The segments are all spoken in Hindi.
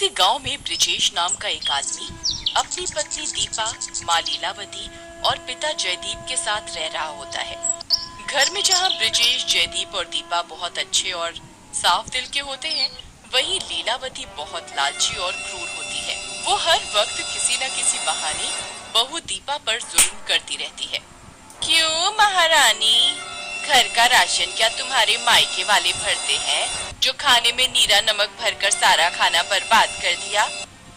किसी गांव में ब्रिजेश नाम का एक आदमी अपनी पत्नी दीपा, माँ लीलावती और पिता जयदीप के साथ रह रहा होता है। घर में जहाँ ब्रिजेश, जयदीप और दीपा बहुत अच्छे और साफ दिल के होते हैं, वहीं लीलावती बहुत लालची और क्रूर होती है। वो हर वक्त किसी न किसी बहाने बहू दीपा पर जुल्म करती रहती है। क्यों महारानी, घर का राशन क्या तुम्हारे मायके वाले भरते हैं, जो खाने में नीरा नमक भरकर सारा खाना बर्बाद कर दिया?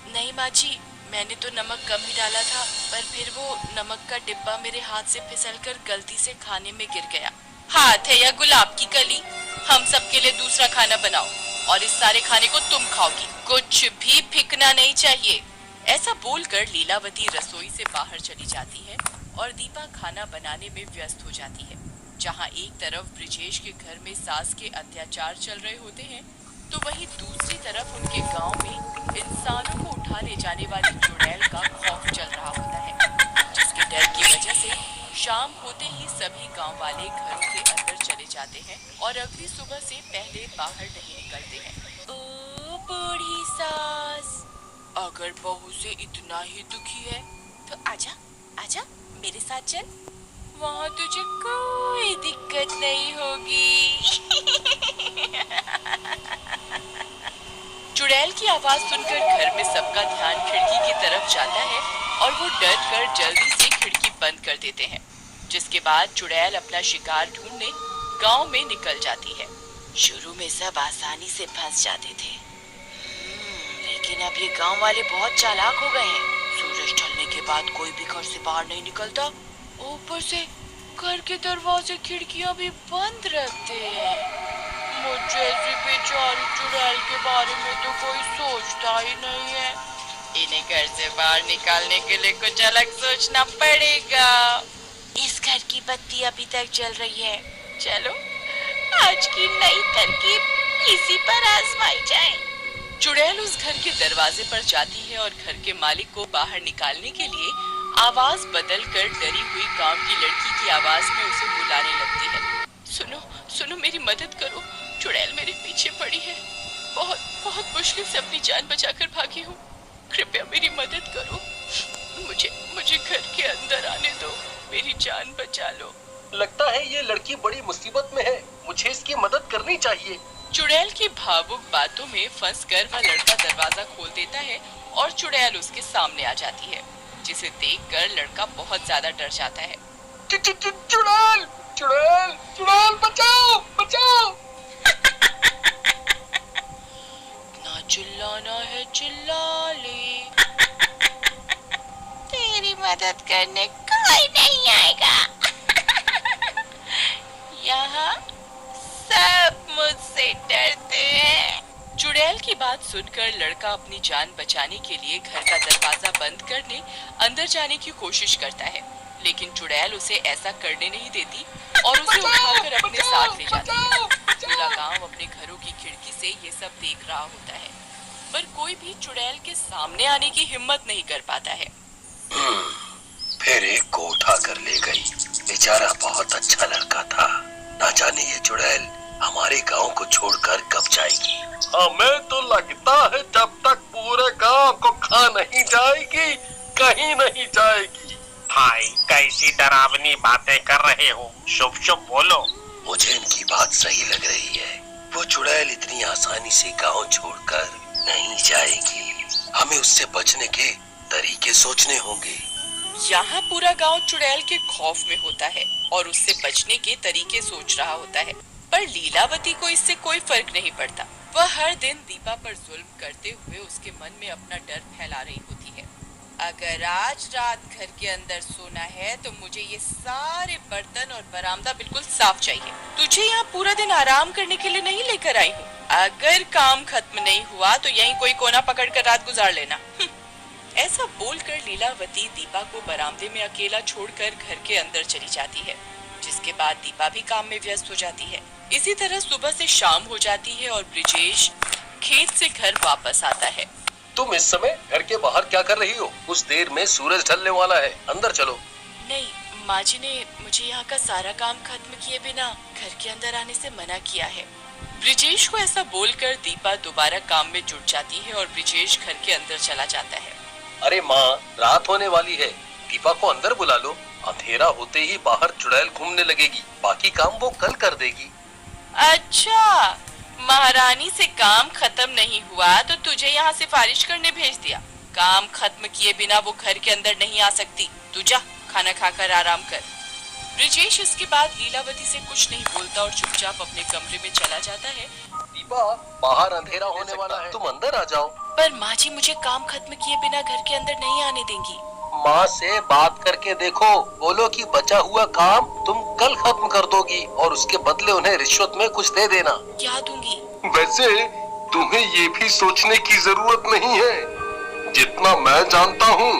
नहीं माँ जी, मैंने तो नमक कम ही डाला था, पर फिर वो नमक का डिब्बा मेरे हाथ से फिसलकर गलती से खाने में गिर गया। हाथ है या गुलाब की कली, हम सबके लिए दूसरा खाना बनाओ और इस सारे खाने को तुम खाओगी, कुछ भी फेंकना नहीं चाहिए। ऐसा बोलकर लीलावती रसोई से बाहर चली जाती है और दीपा खाना बनाने में व्यस्त हो जाती है। जहाँ एक तरफ ब्रिजेश के घर में सास के अत्याचार चल रहे होते हैं, तो वहीं दूसरी तरफ उनके गांव में इंसानों को उठा ले जाने वाली चुड़ैल का खौफ चल रहा होता है, जिसके डर की वजह से शाम होते ही सभी गांव वाले घरों के अंदर चले जाते हैं और अगली सुबह से पहले बाहर नहीं निकलते हैं। ओ बूढ़ी सास, अगर बहू से इतना ही दुखी है तो आजा आजा मेरे साथ चल, वहाँ तुझे कोई दिक्कत नहीं होगी। चुड़ैल की आवाज सुनकर घर में सबका ध्यान खिड़की की तरफ जाता है और वो डर कर जल्दी से खिड़की बंद कर देते हैं, जिसके बाद चुड़ैल अपना शिकार ढूंढने गांव में निकल जाती है। शुरू में सब आसानी से फंस जाते थे, लेकिन अब ये गांव वाले बहुत चालाक हो गए हैं। सूरज ढलने के बाद कोई भी घर से बाहर नहीं निकलता, ऊपर से घर के दरवाजे खिड़कियां भी बंद रखते हैं। मुझे ऐसी बेचारी चुड़ैल के बारे में तो कोई सोचता ही नहीं है। इन्हें घर से बाहर निकालने के लिए कुछ अलग सोचना पड़ेगा। इस घर की बत्ती अभी तक जल रही है, चलो आज की नई तरकीब इसी पर आजमाई जाए। चुड़ैल उस घर के दरवाजे पर जाती है और घर के मालिक को बाहर निकालने के लिए आवाज बदलकर डरी हुई गांव की लड़की की आवाज में उसे बुलाने लगती है। सुनो सुनो, मेरी मदद करो, चुड़ैल मेरे पीछे पड़ी है, बहुत बहुत मुश्किल से अपनी जान बचाकर भागी हूँ, कृपया मेरी मदद करो, मुझे मुझे घर के अंदर आने दो, मेरी जान बचा लो। लगता है ये लड़की बड़ी मुसीबत में है, मुझे इसकी मदद करनी चाहिए। चुड़ैल की भावुक बातों में फंसकर वह लड़का दरवाजा खोल देता है और चुड़ैल उसके सामने आ जाती है, जिसे देखकर लड़का बहुत ज्यादा डर जाता है। चुड़ैल चुड़ैल चुड़ैल, बचाओ बचाओ। ना चिल्लाना है, चिल्ला ले, तेरी मदद करने कोई नहीं आएगा। यहाँ सब मुझसे डरते हैं। चुड़ैल की बात सुनकर लड़का अपनी जान बचाने के लिए घर का दरवाजा बंद करने अंदर जाने की कोशिश करता है, लेकिन चुड़ैल उसे ऐसा करने नहीं देती और उसे उठाकर अपने साथ ले जाती है। पूरा गांव अपने घरों की खिड़की से ये सब देख रहा होता है, पर कोई भी चुड़ैल के सामने आने की हिम्मत नहीं कर पाता है। फिर एक को उठा कर ले गई, बेचारा बहुत अच्छा लड़का था। ना जाने ये चुड़ैल हमारे गांव को छोड़कर कब जाएगी। हमें तो लगता है जब तक पूरे गांव को खा नहीं जाएगी, कहीं नहीं जाएगी। भाई कैसी डरावनी बातें कर रहे हो, शुभ शुभ बोलो। मुझे इनकी बात सही लग रही है, वो चुड़ैल इतनी आसानी से गांव छोड़कर नहीं जाएगी। हमें उससे बचने के तरीके सोचने होंगे। यहाँ पूरा गांव चुड़ैल के खौफ में होता है और उससे बचने के तरीके सोच रहा होता है, पर लीलावती को इससे कोई फर्क नहीं पड़ता। वह हर दिन दीपा पर जुल्म करते हुए उसके मन में अपना डर फैला रही होती है। अगर आज रात घर के अंदर सोना है तो मुझे ये सारे बर्तन और बरामदा बिल्कुल साफ चाहिए। तुझे यहाँ पूरा दिन आराम करने के लिए नहीं लेकर आई हूँ। अगर काम खत्म नहीं हुआ तो यहीं कोई कोना पकड़कर रात गुजार लेना। ऐसा बोलकर लीलावती दीपा को बरामदे में अकेला छोड़कर घर के अंदर चली जाती है, जिसके बाद दीपा भी काम में व्यस्त हो जाती है। इसी तरह सुबह से शाम हो जाती है और ब्रिजेश खेत से घर वापस आता है। तुम इस समय घर के बाहर क्या कर रही हो? कुछ देर में सूरज ढलने वाला है, अंदर चलो। नहीं, माँ जी ने मुझे यहाँ का सारा काम खत्म किए बिना घर के अंदर आने से मना किया है। ब्रिजेश को ऐसा बोलकर दीपा दोबारा काम में जुट जाती है और ब्रिजेश घर के अंदर चला जाता है। अरे माँ, रात होने वाली है, दीपा को अंदर बुला लो। अंधेरा होते ही बाहर चुड़ैल घूमने लगेगी, बाकी काम वो कल कर देगी। अच्छा, महारानी से काम खत्म नहीं हुआ तो तुझे यहाँ सिफारिश करने भेज दिया। काम खत्म किए बिना वो घर के अंदर नहीं आ सकती। तू जा, खाना खाकर आराम कर। ब्रिजेश इसके बाद लीलावती से कुछ नहीं बोलता और चुपचाप अपने कमरे में चला जाता है। दीपा, बाहर अंधेरा होने वाला है, तुम अंदर आ जाओ। पर माँ जी मुझे काम खत्म किए बिना घर के अंदर नहीं आने देंगी। माँ से बात करके देखो, बोलो कि बचा हुआ काम तुम कल खत्म कर दोगी और उसके बदले उन्हें रिश्वत में कुछ दे देना। क्या दूंगी? वैसे तुम्हें ये भी सोचने की जरूरत नहीं है, जितना मैं जानता हूँ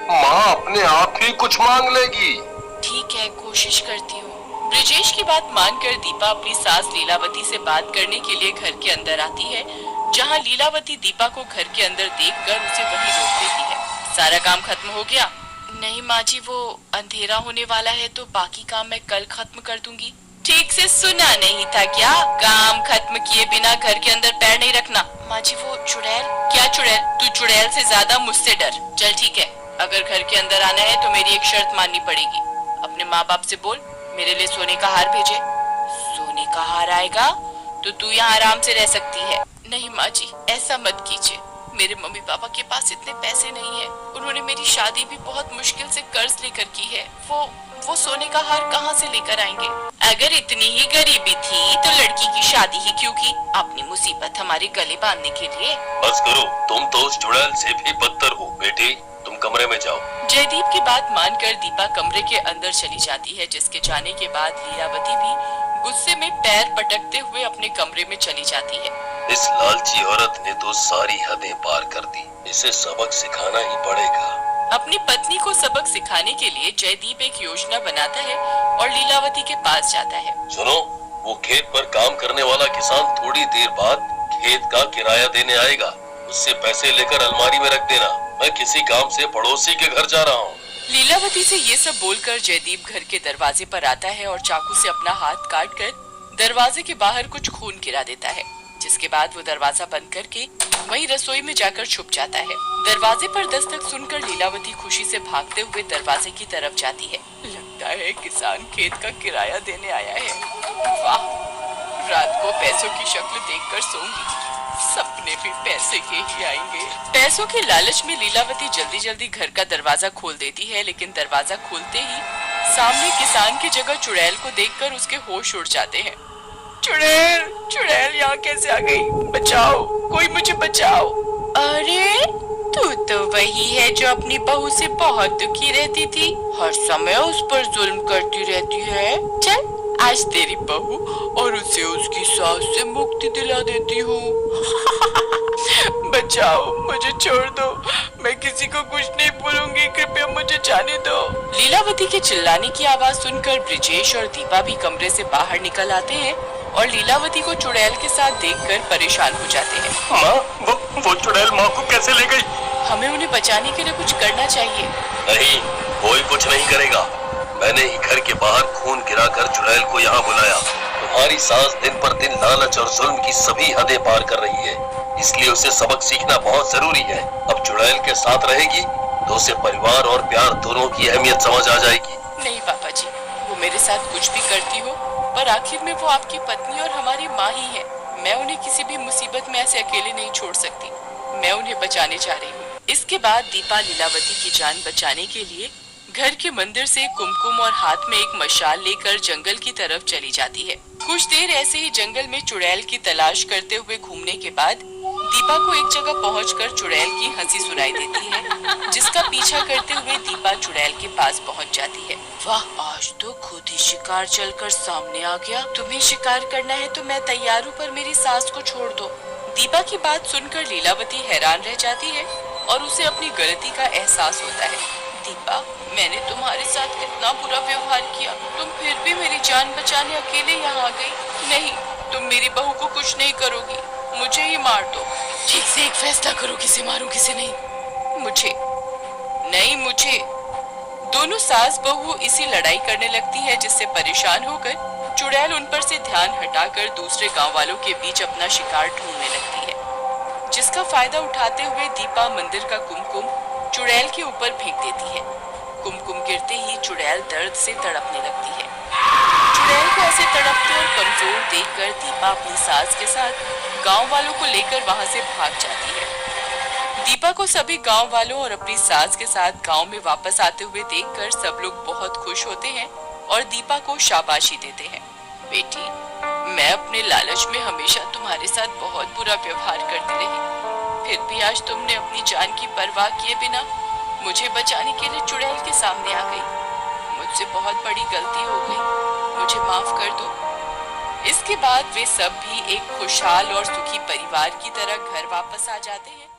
माँ अपने आप ही कुछ मांग लेगी। ठीक है, कोशिश करती हूँ। ब्रिजेश की बात मानकर दीपा अपनी सास लीलावती से बात करने के लिए घर के अंदर आती है, जहाँ लीलावती दीपा को घर के अंदर देखकर उसे वहीं रोक देती है। सारा काम खत्म हो गया? नहीं माँ जी, वो अंधेरा होने वाला है तो बाकी काम मैं कल खत्म कर दूंगी। ठीक से सुना नहीं था क्या? काम खत्म किए बिना घर के अंदर पैर नहीं रखना। माँ जी वो चुड़ैल। क्या चुड़ैल? तू चुड़ैल से ज्यादा मुझसे डर। चल ठीक है, अगर घर के अंदर आना है तो मेरी एक शर्त माननी पड़ेगी। अपने माँ बाप से बोल मेरे लिए सोने का हार भेजे। सोने का हार आएगा तो तू यहाँ आराम से रह सकती है। नहीं माँ जी, ऐसा मत कीजिए, मेरे मम्मी पापा के पास इतने पैसे नहीं है। उन्होंने मेरी शादी भी बहुत मुश्किल से कर्ज लेकर की है। वो सोने का हार कहाँ से लेकर आएंगे? अगर इतनी ही गरीबी थी तो लड़की की शादी ही क्यों की? अपनी मुसीबत हमारे गले बांधने के लिए। बस करो, तुम तो उस चुड़ैल से भी बदतर हो। बेटी, तुम कमरे में जाओ। जयदीप की बात मानकर दीपा कमरे के अंदर चली जाती है, जिसके जाने के बाद लीलावती भी गुस्से में पैर पटकते हुए अपने कमरे में चली जाती है। इस लालची औरत ने तो सारी हदें पार कर दी, इसे सबक सिखाना ही पड़ेगा। अपनी पत्नी को सबक सिखाने के लिए जयदीप एक योजना बनाता है और लीलावती के पास जाता है। सुनो, वो खेत पर काम करने वाला किसान थोड़ी देर बाद खेत का किराया देने आएगा, उससे पैसे लेकर अलमारी में रख देना। मैं किसी काम से पड़ोसी के घर जा रहा हूँ। लीलावती से ये सब बोलकर जयदीप घर के दरवाजे पर आता है और चाकू से अपना हाथ काटकर दरवाजे के बाहर कुछ खून गिरा देता है, जिसके बाद वो दरवाजा बंद करके वहीं रसोई में जाकर छुप जाता है। दरवाजे पर दस्तक सुनकर लीलावती खुशी से भागते हुए दरवाजे की तरफ जाती है। लगता है किसान खेत का किराया देने आया है। वाह, रात को पैसों की शक्ल देखकर सोऊंगी, सपने भी पैसे के ही आएंगे। पैसों के लालच में लीलावती जल्दी जल्दी घर का दरवाजा खोल देती है, लेकिन दरवाजा खोलते ही सामने किसान की जगह चुड़ैल को देखकर उसके होश उड़ जाते हैं। चुड़ैल, चुड़ैल यहाँ कैसे आ गई? बचाओ, कोई मुझे बचाओ। अरे तू तो वही है जो अपनी बहू से बहुत दुखी रहती थी, हर समय उस पर जुल्म करती रहती है। चल आज तेरी बहू और उसे उसकी सास से मुक्ति दिला देती हूँ। बचाओ, मुझे छोड़ दो, मैं किसी को कुछ नहीं बोलूंगी, कृपया मुझे जाने दो। लीलावती के चिल्लाने की आवाज सुनकर ब्रिजेश और दीपा भी कमरे से बाहर निकल आते हैं और लीलावती को चुड़ैल के साथ देखकर परेशान हो जाते हैं। माँ, वो चुड़ैल माँ को कैसे ले गई? हमें उन्हें बचाने के लिए कुछ करना चाहिए। नहीं, कोई कुछ नहीं करेगा। मैंने ही घर के बाहर खून गिराकर चुड़ैल को यहाँ बुलाया। तुम्हारी सास दिन पर दिन लालच और जुल्म की सभी हदें पार कर रही है, इसलिए उसे सबक सीखना बहुत जरूरी है। अब चुड़ैल के साथ रहेगी तो उसे परिवार और प्यार दोनों की अहमियत समझ आ जाएगी। नहीं पापा जी, वो मेरे साथ कुछ भी करती हो, पर आखिर में वो आपकी पत्नी और हमारी माँ ही है। मैं उन्हें किसी भी मुसीबत में ऐसे अकेले नहीं छोड़ सकती। मैं उन्हें बचाने जा रही हूँ। इसके बाद दीपा लीलावती की जान बचाने के लिए घर के मंदिर से कुमकुम और हाथ में एक मशाल लेकर जंगल की तरफ चली जाती है। कुछ देर ऐसे ही जंगल में चुड़ैल की तलाश करते हुए घूमने के बाद दीपा को एक जगह पहुंचकर चुड़ैल की हंसी सुनाई देती है, जिसका पीछा करते हुए दीपा चुड़ैल के पास पहुंच जाती है। वाह, आज तो खुद ही शिकार चलकर सामने आ गया। तुम्हें शिकार करना है तो मैं तैयार हूँ, पर मेरी सास को छोड़ दो। दीपा की बात सुनकर लीलावती हैरान रह जाती है और उसे अपनी गलती का एहसास होता है। दीपा, मैंने तुम्हारे साथ कितना बुरा व्यवहार किया, तुम फिर भी मेरी जान बचाने अकेले यहाँ आ गई। नहीं, तुम मेरी बहू को कुछ नहीं करोगी, मुझे ही मार दो। ठीक से एक फैसला करो, किसे मारूं किसे नहीं। मुझे। दोनों सास बहू इसी लड़ाई करने लगती है, जिससे परेशान होकर चुड़ैल उन पर से ध्यान हटाकर दूसरे गांव वालों के बीच अपना शिकार ढूंढने लगती है, जिसका फायदा उठाते हुए दीपा मंदिर का कुमकुम चुड़ैल के ऊपर फेंक देती है। कुमकुम गिरते ही चुड़ैल दर्द से तड़पने लगती है। चुड़ैल को ऐसे तड़पते और कमजोर देखकर दीपा अपनी सास के साथ गांव वालों को लेकर वहां से भाग जाती है। दीपा को सभी गांव वालों और अपनी सास के साथ गांव में वापस आते हुए देखकर सब लोग बहुत खुश होते हैं और दीपा को शाबाशी देते हैं। बेटी, मैं अपने लालच में हमेशा तुम्हारे साथ बहुत बुरा व्यवहार करती रही, फिर भी आज तुमने अपनी जान की परवाह किए बिना मुझे बचाने के लिए चुड़ैल के सामने आ गई। मुझसे बहुत बड़ी गलती हो गई, मुझे माफ कर दो। इसके बाद वे सब भी एक खुशहाल और सुखी परिवार की तरह घर वापस आ जाते हैं।